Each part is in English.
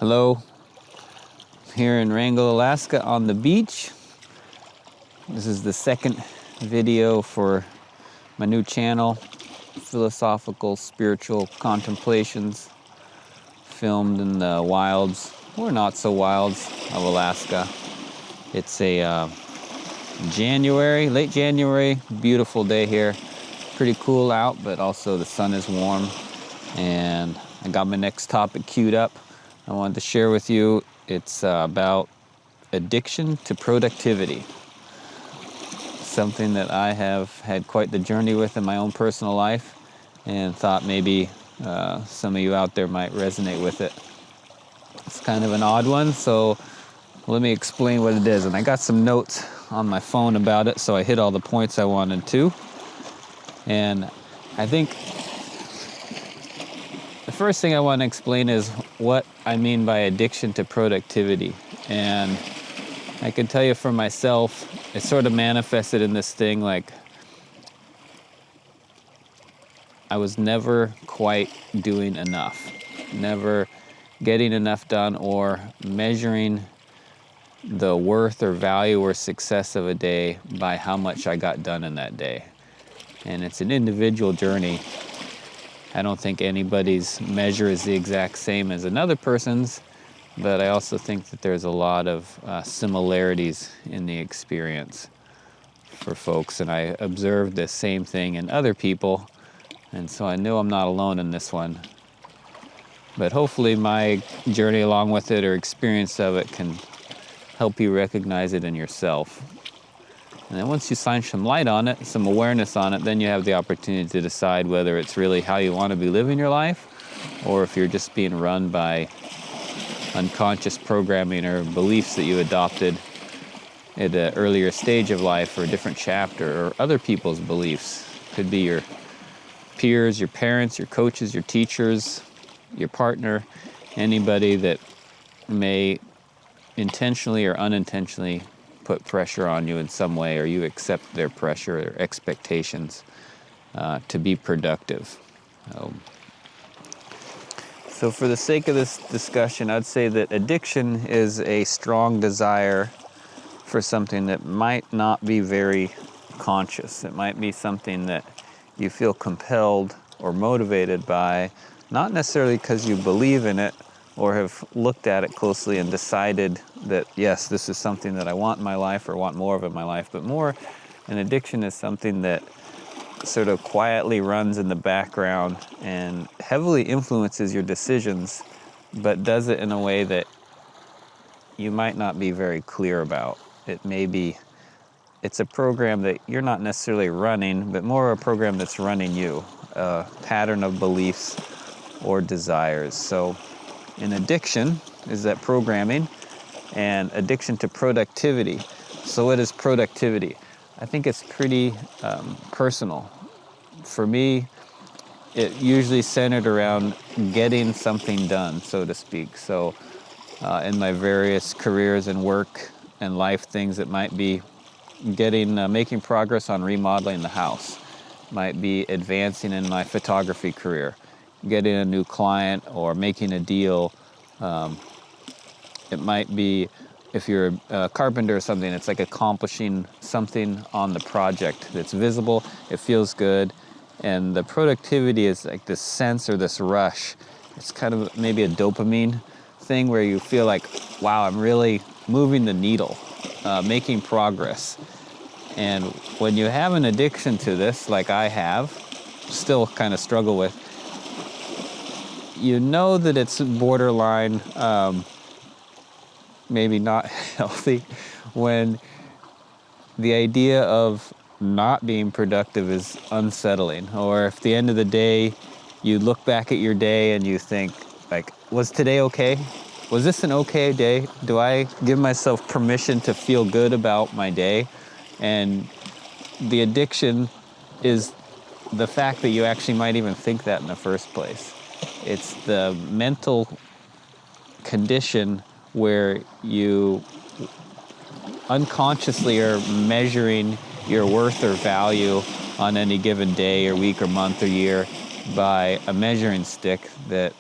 Hello, here in Wrangell, Alaska on the beach. This is the second video for my new channel, Philosophical Spiritual Contemplations, filmed in the wilds, or not so wilds, of Alaska. It's a late January, beautiful day here. Pretty cool out, but also the sun is warm. And I got my next topic queued up. I wanted to share with you. It's about addiction to productivity. Something that I have had quite the journey with in my own personal life, and thought maybe some of you out there might resonate with it. It's kind of an odd one, so let me explain what it is. And I got some notes on my phone about it, so I hit all the points I wanted to. And I think the first thing I want to explain is what I mean by addiction to productivity. And I can tell you for myself, it sort of manifested in this thing like I was never quite doing enough, never getting enough done or measuring the worth or value or success of a day by how much I got done in that day. And it's an individual journey. I don't think anybody's measure is the exact same as another person's, but I also think that there's a lot of similarities in the experience for folks. And I observed the same thing in other people, and so I know I'm not alone in this one. But hopefully my journey along with it or experience of it can help you recognize it in yourself. And then once you shine some light on it, some awareness on it, then you have the opportunity to decide whether it's really how you want to be living your life, or if you're just being run by unconscious programming or beliefs that you adopted at an earlier stage of life or a different chapter, or other people's beliefs. Could be your peers, your parents, your coaches, your teachers, your partner, anybody that may intentionally or unintentionally put pressure on you in some way, or you accept their pressure or expectations to be productive. So for the sake of this discussion, I'd say that addiction is a strong desire for something that might not be very conscious. It might be something that you feel compelled or motivated by, not necessarily because you believe in it or have looked at it closely and decided that, yes, this is something that I want in my life or want more of in my life, but more, an addiction is something that sort of quietly runs in the background and heavily influences your decisions, but does it in a way that you might not be very clear about. It's a program that you're not necessarily running, but more a program that's running you, a pattern of beliefs or desires. So an addiction is that programming, and addiction to productivity. So what is productivity? I think it's pretty personal. For me, it usually centered around getting something done, so to speak. So in my various careers and work and life things, it might be making progress on remodeling the house, might be advancing in my photography career, getting a new client or making a deal. It might be, if you're a carpenter or something, it's like accomplishing something on the project that's visible, it feels good, and the productivity is like this sense or this rush. It's kind of maybe a dopamine thing where you feel like, wow, I'm really moving the needle, making progress. And when you have an addiction to this, like I have, still kind of struggle with, you know that it's borderline, maybe not healthy, when the idea of not being productive is unsettling. Or if at the end of the day, you look back at your day and you think, like, was today okay? Was this an okay day? Do I give myself permission to feel good about my day? And the addiction is the fact that you actually might even think that in the first place. It's the mental condition where you unconsciously are measuring your worth or value on any given day or week or month or year by a measuring stick that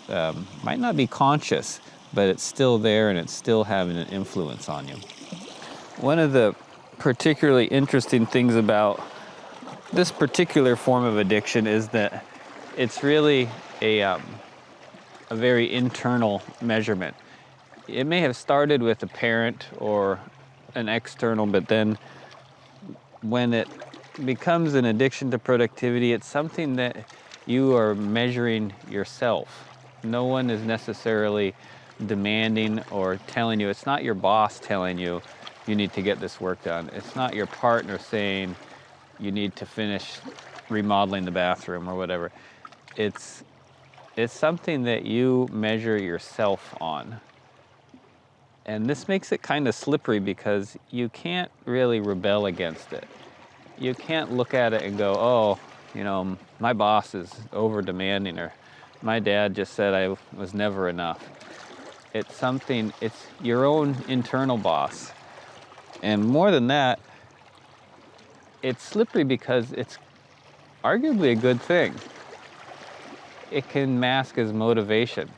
might not be conscious, but it's still there and it's still having an influence on you. One of the particularly interesting things about this particular form of addiction is that it's really a very internal measurement. It may have started with a parent or an external, but then when it becomes an addiction to productivity, it's something that you are measuring yourself. No one is necessarily demanding or telling you. It's not your boss telling you you need to get this work done. It's not your partner saying you need to finish remodeling the bathroom or whatever. It's something that you measure yourself on. And this makes it kind of slippery because you can't really rebel against it. You can't look at it and go, oh, you know, my boss is over demanding, or my dad just said I was never enough. It's your own internal boss. And more than that, it's slippery because it's arguably a good thing. It can mask as motivation.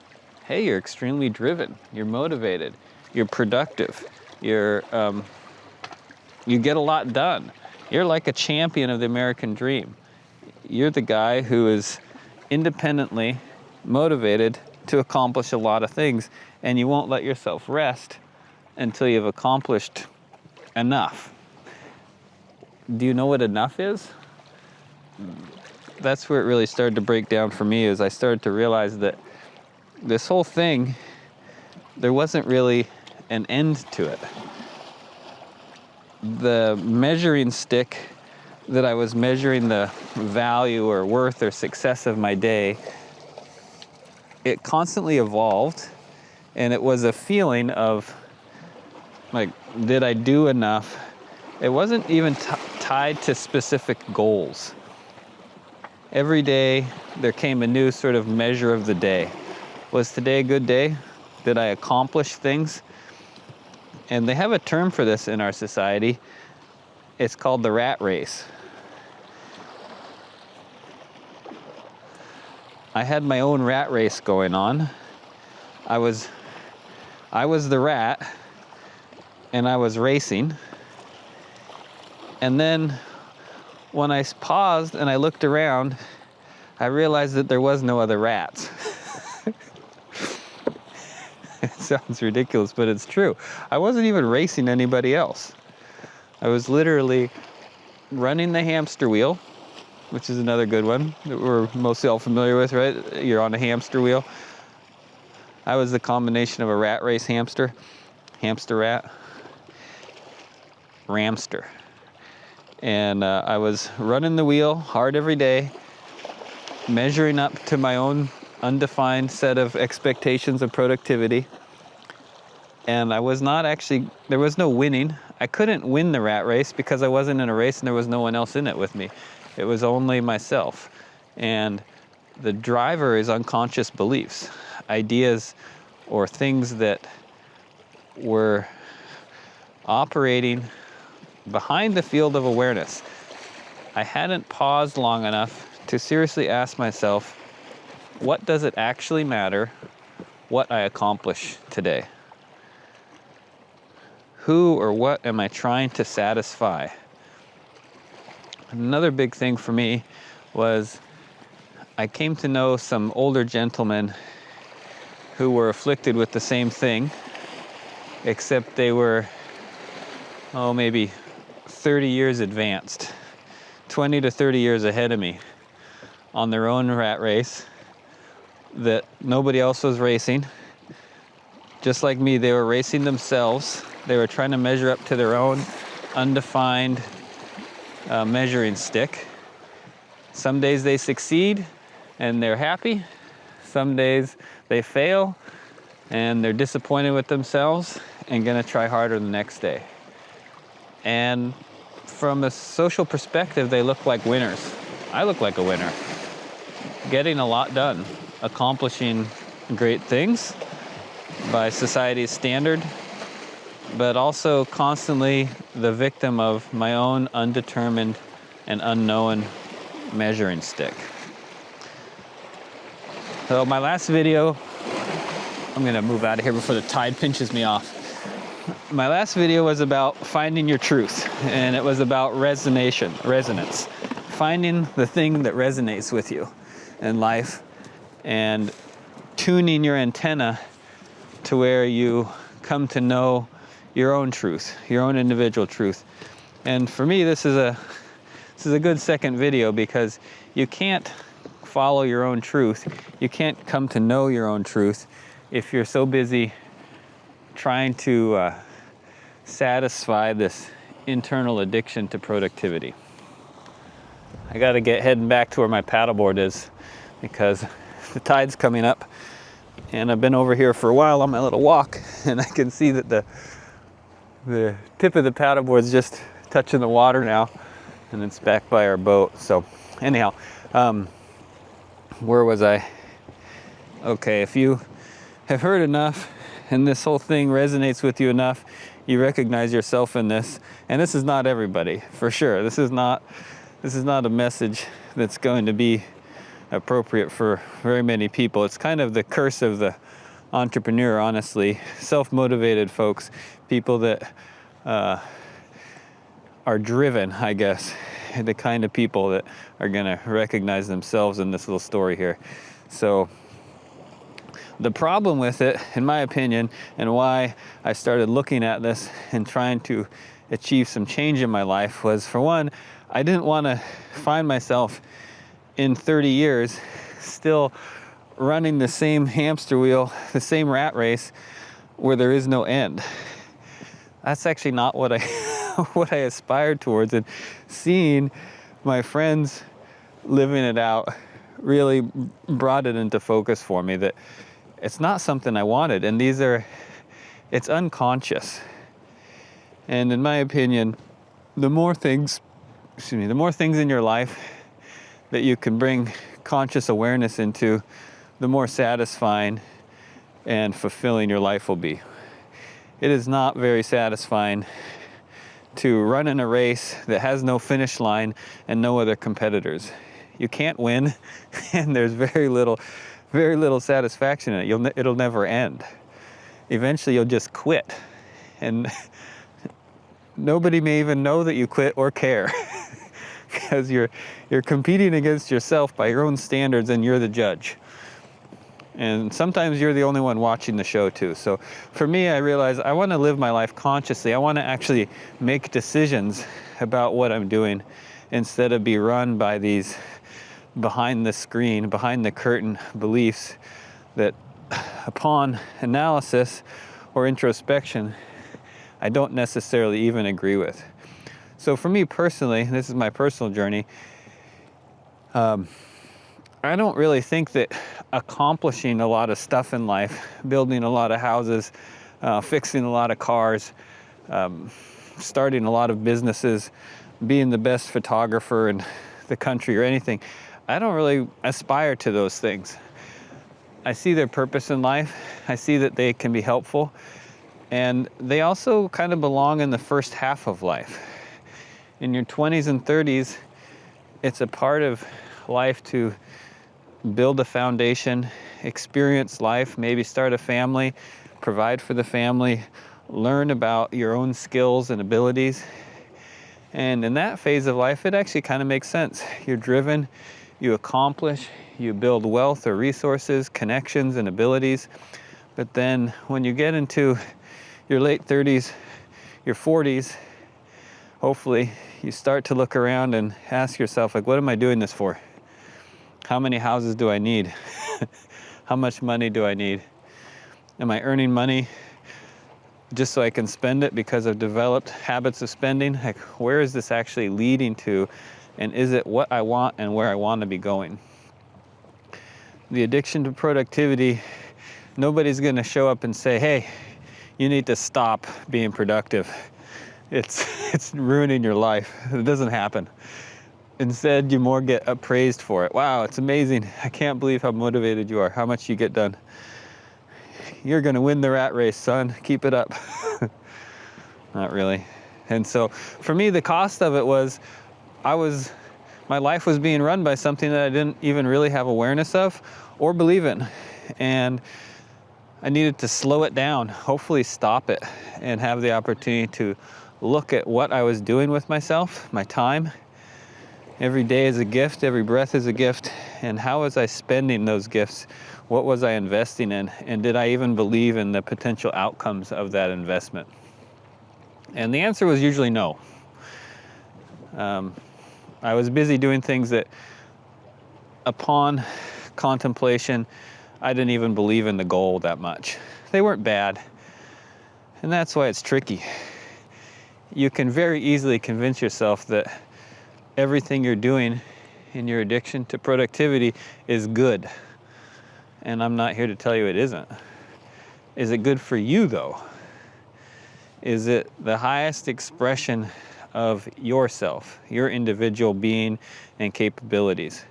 Hey, you're extremely driven, you're motivated, you're productive, you get a lot done. You're like a champion of the American dream. You're the guy who is independently motivated to accomplish a lot of things, and you won't let yourself rest until you've accomplished enough. Do you know what enough is? That's where it really started to break down for me, as I started to realize that this whole thing, there wasn't really an end to it. The measuring stick that I was measuring the value or worth or success of my day, it constantly evolved, and it was a feeling of like, did I do enough? It wasn't even tied to specific goals. Every day there came a new sort of measure of the day. Was today a good day? Did I accomplish things? And they have a term for this in our society. It's called the rat race. I had my own rat race going on. I was the rat, and I was racing. And then when I paused and I looked around, I realized that there was no other rats. It sounds ridiculous, but it's true. I wasn't even racing anybody else. I was literally running the hamster wheel, which is another good one that we're mostly all familiar with, right? You're on a hamster wheel. I was the combination of a rat race hamster rat, ramster. And I was running the wheel hard every day, measuring up to my own undefined set of expectations of productivity. And I was not actually, there was no winning. I couldn't win the rat race because I wasn't in a race and there was no one else in it with me. It was only myself. And the driver is unconscious beliefs, ideas or things that were operating behind the field of awareness. I hadn't paused long enough to seriously ask myself, what does it actually matter what I accomplish today? Who or what am I trying to satisfy? Another big thing for me was I came to know some older gentlemen who were afflicted with the same thing, except they were, maybe 30 years advanced, 20 to 30 years ahead of me on their own rat race that nobody else was racing. Just like me, they were racing themselves. They were trying to measure up to their own undefined measuring stick. Some days they succeed and they're happy. Some days they fail and they're disappointed with themselves and gonna try harder the next day. And from a social perspective, they look like winners. I look like a winner. Getting a lot done, accomplishing great things by society's standard, but also constantly the victim of my own undetermined and unknown measuring stick. So my last video I'm gonna move out of here before the tide pinches me off. My last video was about finding your truth, and it was about resonance. Finding the thing that resonates with you in life and tuning your antenna to where you come to know your own truth, your own individual truth. And for me, this is a good second video, because you can't follow your own truth. You can't come to know your own truth if you're so busy trying to satisfy this internal addiction to productivity. I gotta get heading back to where my paddleboard is, because the tide's coming up, and I've been over here for a while on my little walk, and I can see that the tip of the paddleboard's just touching the water now, and it's back by our boat. So anyhow, where was I? Okay, if you have heard enough and this whole thing resonates with you enough, you recognize yourself in this. And this is not everybody, for sure. This is not a message that's going to be appropriate for very many people. It's kind of the curse of the entrepreneur, honestly. Self-motivated folks, people that are driven, I guess, the kind of people that are going to recognize themselves in this little story here. So the problem with it, in my opinion, and why I started looking at this and trying to achieve some change in my life, was, for one, I didn't want to find myself in 30 years still running the same hamster wheel, the same rat race, where there is no end. That's actually not what I what I aspired towards. And seeing my friends living it out really brought it into focus for me that it's not something I wanted. And it's unconscious. And in my opinion, the more things in your life that you can bring conscious awareness into, the more satisfying and fulfilling your life will be. It is not very satisfying to run in a race that has no finish line and no other competitors. You can't win, and there's very little satisfaction in it. It'll never end. Eventually you'll just quit, and nobody may even know that you quit or care, because you're competing against yourself by your own standards, and you're the judge. And sometimes you're the only one watching the show too. So for me, I realized I want to live my life consciously. I want to actually make decisions about what I'm doing, instead of be run by these behind the screen, behind the curtain beliefs that, upon analysis or introspection, I don't necessarily even agree with. So for me personally, this is my personal journey, I don't really think that accomplishing a lot of stuff in life, building a lot of houses, fixing a lot of cars, starting a lot of businesses, being the best photographer in the country or anything, I don't really aspire to those things. I see their purpose in life. I see that they can be helpful. And they also kind of belong in the first half of life. In your 20s and 30s, it's a part of life to build a foundation, experience life, maybe start a family, provide for the family, learn about your own skills and abilities. And in that phase of life, it actually kind of makes sense. You're driven, you accomplish, you build wealth or resources, connections and abilities. But then when you get into your late 30s, your 40s, hopefully you start to look around and ask yourself, like, what am I doing this for? How many houses do I need? How much money do I need? Am I earning money just so I can spend it because I've developed habits of spending? Like, where is this actually leading to? And is it what I want and where I want to be going? The addiction to productivity, nobody's going to show up and say, hey, you need to stop being productive. It's ruining your life. It doesn't happen. Instead, you more get appraised for it. Wow, it's amazing. I can't believe how motivated you are, how much you get done. You're going to win the rat race, son. Keep it up. Not really. And so for me, the cost of it was my life was being run by something that I didn't even really have awareness of or believe in. And I needed to slow it down, hopefully stop it, and have the opportunity to look at what I was doing with myself, my time. Every day is a gift, every breath is a gift, and how was I spending those gifts? What was I investing in? And did I even believe in the potential outcomes of that investment? And the answer was usually no. I was busy doing things that, upon contemplation, I didn't even believe in the goal that much. They weren't bad, and that's why it's tricky. You can very easily convince yourself that everything you're doing in your addiction to productivity is good, and I'm not here to tell you it isn't. Is it good for you, though? Is it the highest expression of yourself, your individual being and capabilities?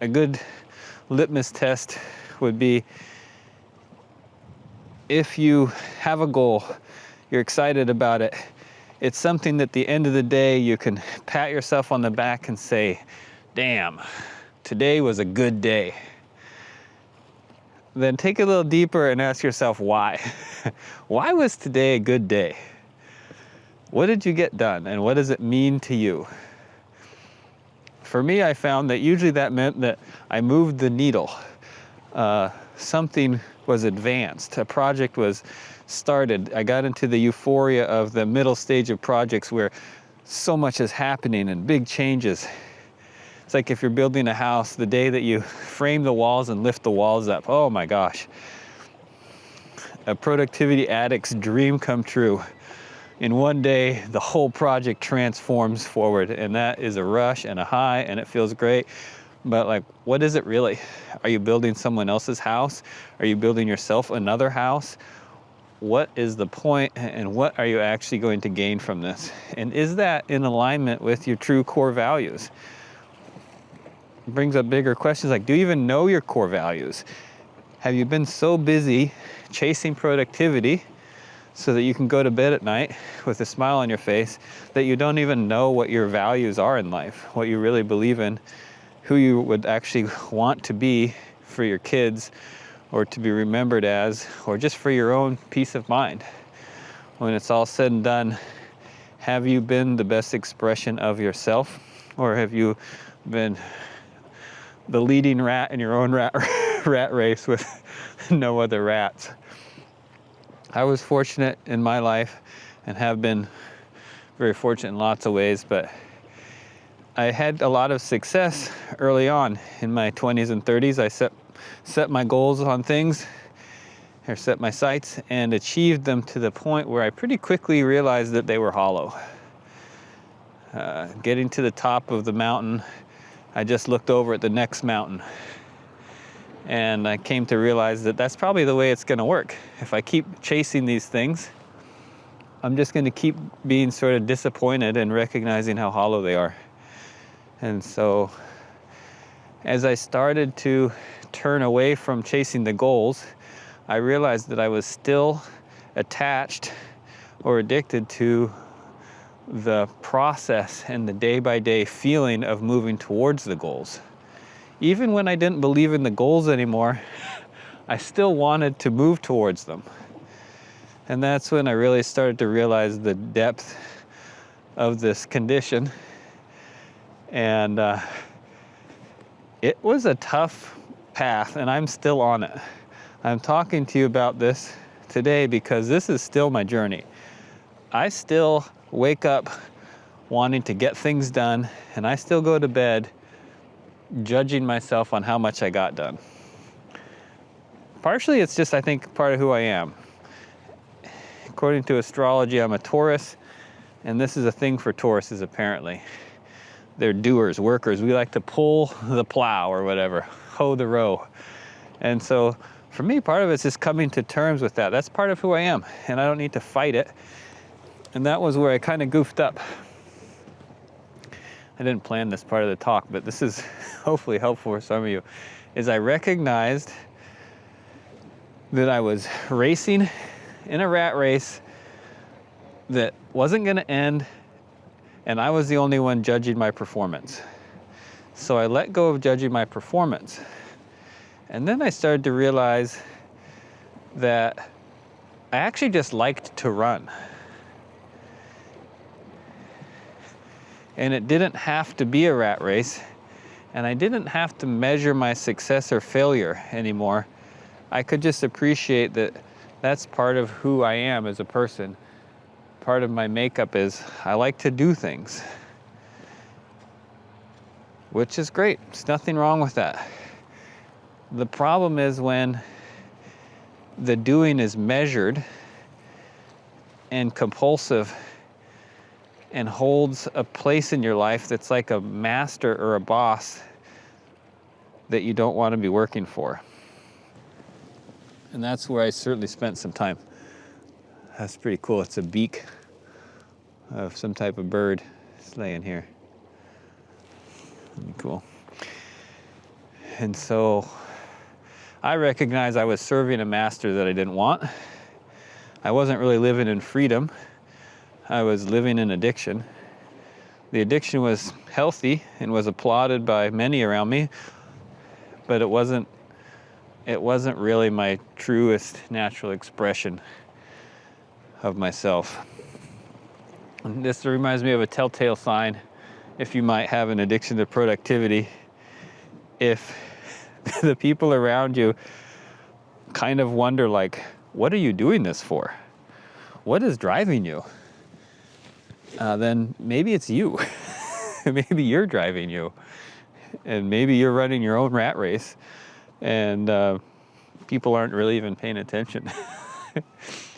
A good litmus test would be, if you have a goal, you're excited about it, it's something that at the end of the day you can pat yourself on the back and say, damn, today was a good day. Then take a little deeper and ask yourself why. Why was today a good day? What did you get done, and what does it mean to you? For me, I found that usually that meant that I moved the needle. Something was advanced, a project was started. I got into the euphoria of the middle stage of projects where so much is happening and big changes. It's like if you're building a house, the day that you frame the walls and lift the walls up, oh my gosh. A productivity addict's dream come true. In one day, the whole project transforms forward, and that is a rush and a high, and it feels great. But like, what is it really? Are you building someone else's house? Are you building yourself another house? What is the point, and what are you actually going to gain from this? And is that in alignment with your true core values? It brings up bigger questions like, do you even know your core values? Have you been so busy chasing productivity so that you can go to bed at night with a smile on your face that you don't even know what your values are in life, what you really believe in, who you would actually want to be for your kids, or to be remembered as, or just for your own peace of mind? When it's all said and done, have you been the best expression of yourself, or have you been the leading rat in your own rat race with no other rats? I was fortunate in my life, and have been very fortunate in lots of ways, but I had a lot of success early on in my 20s and 30s. I set my goals on things, or set my sights, and achieved them to the point where I pretty quickly realized that they were hollow. Getting to the top of the mountain, I just looked over at the next mountain, and I came to realize that that's probably the way it's going to work. If I keep chasing these things, I'm just going to keep being sort of disappointed and recognizing how hollow they are. And so as I started to turn away from chasing the goals, I realized that I was still attached or addicted to the process and the day-by-day feeling of moving towards the goals. Even when I didn't believe in the goals anymore, I still wanted to move towards them. And that's when I really started to realize the depth of this condition. And it was a tough path, and I'm still on it. I'm talking to you about this today because this is still my journey. I still wake up wanting to get things done, and I still go to bed judging myself on how much I got done. Partially, it's just, I think, part of who I am. According to astrology, I'm a Taurus, and this is a thing for Tauruses, apparently. They're doers, workers. We like to pull the plow or whatever, hoe the row. And so for me, part of it's just coming to terms with that. That's part of who I am, and I don't need to fight it. And that was where I kind of goofed up. I didn't plan this part of the talk, but this is hopefully helpful for some of you, is I recognized that I was racing in a rat race that wasn't going to end, and I was the only one judging my performance. So I let go of judging my performance, And then I started to realize that I actually just liked to run. And it didn't have to be a rat race, and I didn't have to measure my success or failure anymore. I could just appreciate that that's part of who I am as a person. Part of my makeup is I like to do things, which is great. There's nothing wrong with that. The problem is when the doing is measured and compulsive and holds a place in your life that's like a master or a boss that you don't want to be working for. And that's where I certainly spent some time. That's pretty cool. It's a beak of some type of bird. It's laying here. Pretty cool. And so I recognized I was serving a master that I didn't want. I wasn't really living in freedom. I was living in addiction. The addiction was healthy and was applauded by many around me, but it wasn't really my truest natural expression of myself. And this reminds me of a telltale sign if you might have an addiction to productivity. If the people around you kind of wonder, like, what are you doing this for? What is driving you? Then maybe it's you. Maybe you're driving you. And maybe you're running your own rat race. And people aren't really even paying attention.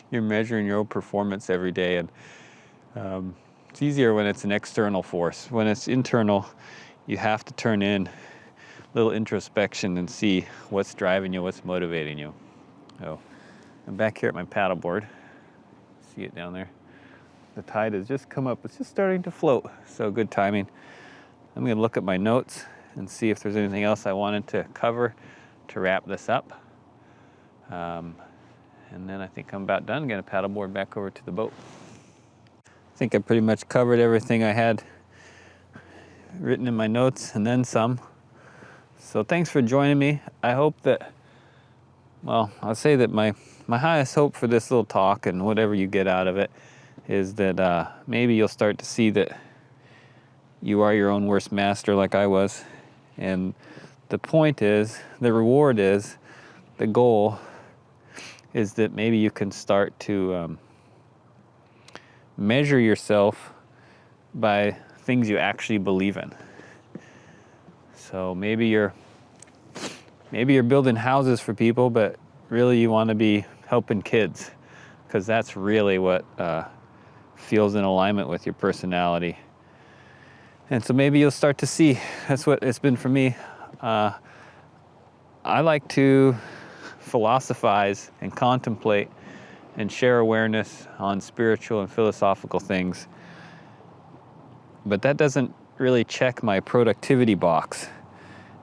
You're measuring your own performance every day. And it's easier when it's an external force. When it's internal, you have to turn in a little introspection and see what's driving you, what's motivating you. So I'm back here at my paddleboard. See it down there? The tide has just come up. It's just starting to float. So good timing. I'm going to look at my notes and see if there's anything else I wanted to cover to wrap this up. And then I think I'm about done. I'm going to paddleboard back over to the boat. I think I pretty much covered everything I had written in my notes and then some. So thanks for joining me. I hope that, well, I'll say that my highest hope for this little talk and whatever you get out of it is that maybe you'll start to see that you are your own worst master like I was. And the point is, the reward is, the goal is that maybe you can start to measure yourself by things you actually believe in. So maybe you're building houses for people, but really you want to be helping kids, because that's really what feels in alignment with your personality. And so maybe you'll start to see, that's what it's been for me. I like to philosophize and contemplate and share awareness on spiritual and philosophical things. But that doesn't really check my productivity box.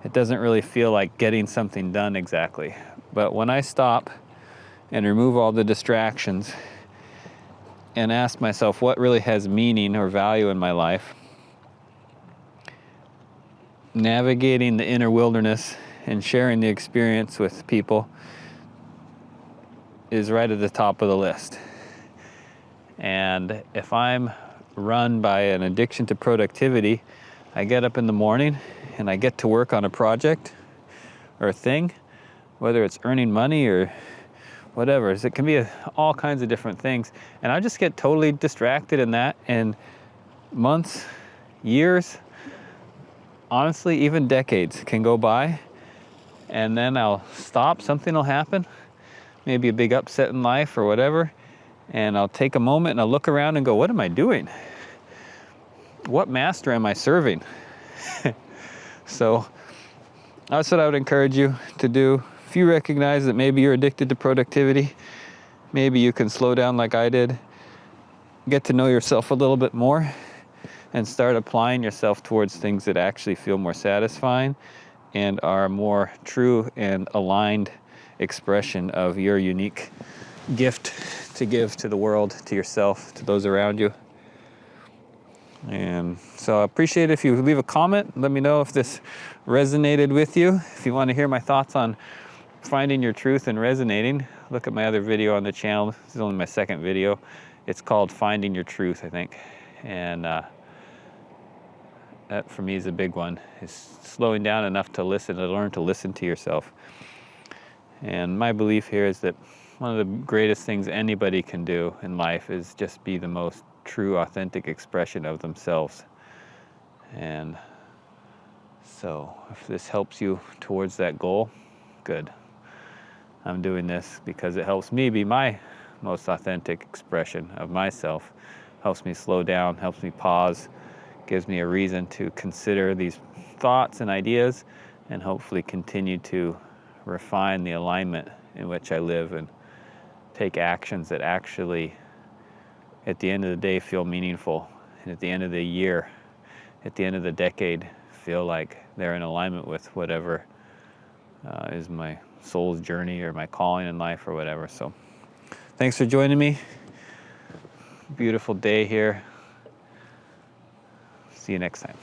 It doesn't really feel like getting something done exactly. But when I stop and remove all the distractions and ask myself what really has meaning or value in my life, navigating the inner wilderness and sharing the experience with people is right at the top of the list. And if I'm run by an addiction to productivity, I get up in the morning and I get to work on a project or a thing, whether it's earning money or whatever. So it can be all kinds of different things. And I just get totally distracted in that, and months, years, honestly, even decades can go by, and then I'll stop, something will happen, maybe a big upset in life or whatever, and I'll take a moment and I'll look around and go, what am I doing? What master am I serving? So that's what I would encourage you to do. If you recognize that maybe you're addicted to productivity, maybe you can slow down like I did, get to know yourself a little bit more, and start applying yourself towards things that actually feel more satisfying and are a more true and aligned expression of your unique gift to give to the world, to yourself, to those around you. And so I appreciate it if you leave a comment. Let me know if this resonated with you. If you want to hear my thoughts on finding your truth and resonating, look at my other video on the channel. This is only my second video. It's called Finding Your Truth, I think. And that for me is a big one, is slowing down enough to listen, to learn to listen to yourself. And my belief here is that one of the greatest things anybody can do in life is just be the most true, authentic expression of themselves. And so if this helps you towards that goal, good. I'm doing this because it helps me be my most authentic expression of myself. Helps me slow down, helps me pause, gives me a reason to consider these thoughts and ideas, and hopefully continue to refine the alignment in which I live and take actions that actually, at the end of the day, feel meaningful. And at the end of the year, at the end of the decade, feel like they're in alignment with whatever is my soul's journey or my calling in life or whatever. So thanks for joining me. Beautiful day here. See you next time.